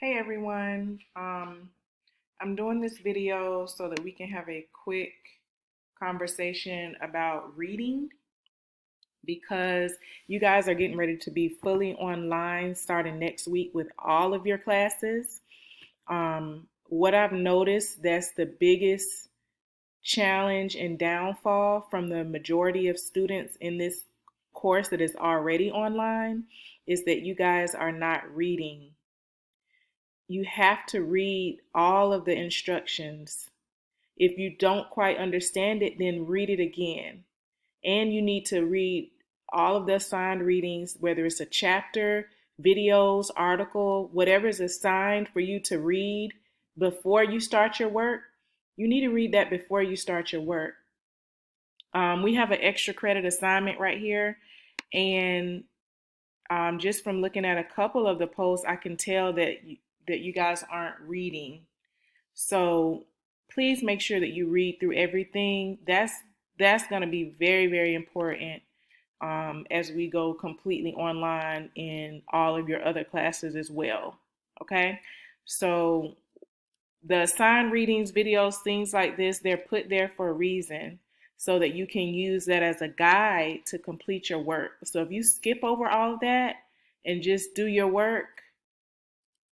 Hey everyone, I'm doing this video so that we can have a quick conversation about reading because you guys are getting ready to be fully online starting next week with all of your classes. What I've noticed that's the biggest challenge and downfall from the majority of students in this course that is already online is that you guys are not reading. You have to read all of the instructions. If you don't quite understand it, then read it again. And you need to read all of the assigned readings, whether it's a chapter, videos, article, whatever is assigned for you to read before you start your work. You need to read that before you start your work. We have an extra credit assignment right here. And just from looking at a couple of the posts, I can tell that you guys aren't reading. So please make sure that you read through everything. That's going to be very, very important as we go completely online in all of your other classes as well. Okay, so the assigned readings, videos, things like this, they're put there for a reason so that you can use that as a guide to complete your work. So if you skip over all of that and just do your work,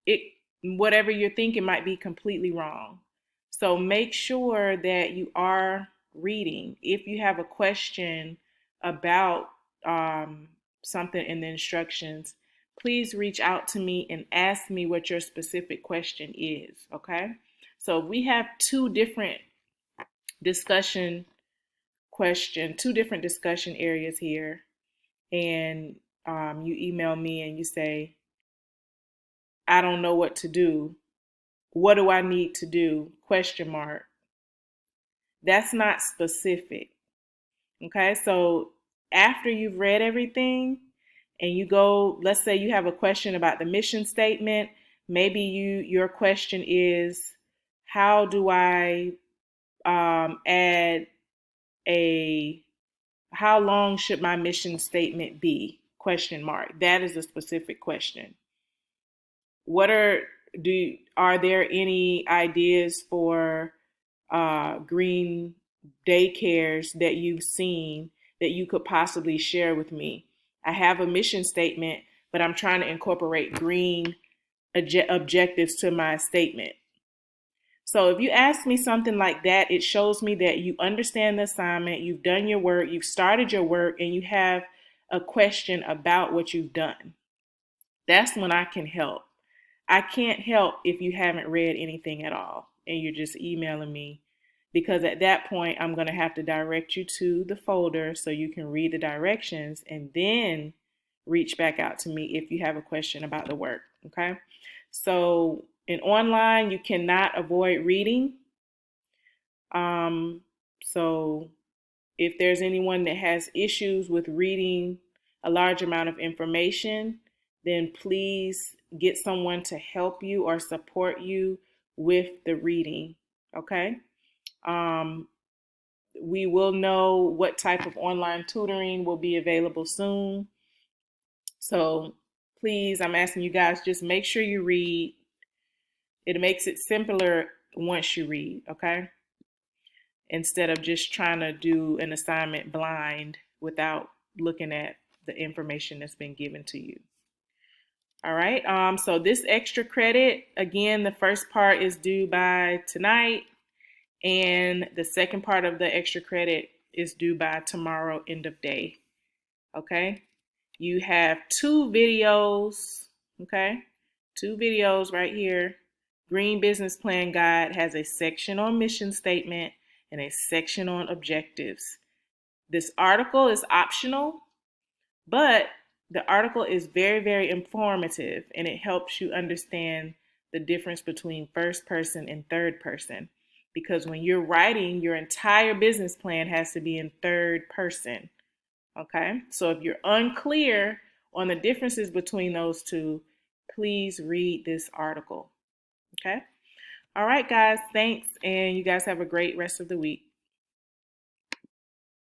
it whatever you're thinking might be completely wrong. So make sure that you are reading. If you have a question about something in the instructions, please reach out to me and ask me what your specific question is. Okay. So we have discussion two different discussion areas here, and you email me and you say, I don't know what to do. What do I need to do? Question mark. That's not specific. Okay, so after you've read everything and you go, let's say you have a question about the mission statement. Maybe your question is, how do I add a how long should my mission statement be? Question mark. That is a specific question. What are there any ideas for green daycares that you've seen that you could possibly share with me? I have a mission statement, but I'm trying to incorporate green objectives to my statement. So if you ask me something like that, it shows me that you understand the assignment, you've done your work, you've started your work, and you have a question about what you've done. That's when I can help. I can't help if you haven't read anything at all and you're just emailing me, because at that point I'm going to have to direct you to the folder so you can read the directions and then reach back out to me if you have a question about the work. Okay. So in online, you cannot avoid reading. So if there's anyone that has issues with reading a large amount of information, then please get someone to help you or support you with the reading. Okay. We will know what type of online tutoring will be available soon. So please, I'm asking you guys, just make sure you read. It makes it simpler once you read, okay? Instead of just trying to do an assignment blind without looking at the information that's been given to you. All right, so this extra credit, again, the first part is due by tonight, and the second part of the extra credit is due by tomorrow, end of day. Okay, you have two videos, okay? Two videos right here. Green Business Plan Guide has a section on mission statement and a section on objectives. This article is optional, but the article is very, very informative, and it helps you understand the difference between first person and third person. Because when you're writing, your entire business plan has to be in third person. Okay, so if you're unclear on the differences between those two, please read this article. Okay, all right, guys, thanks, and you guys have a great rest of the week.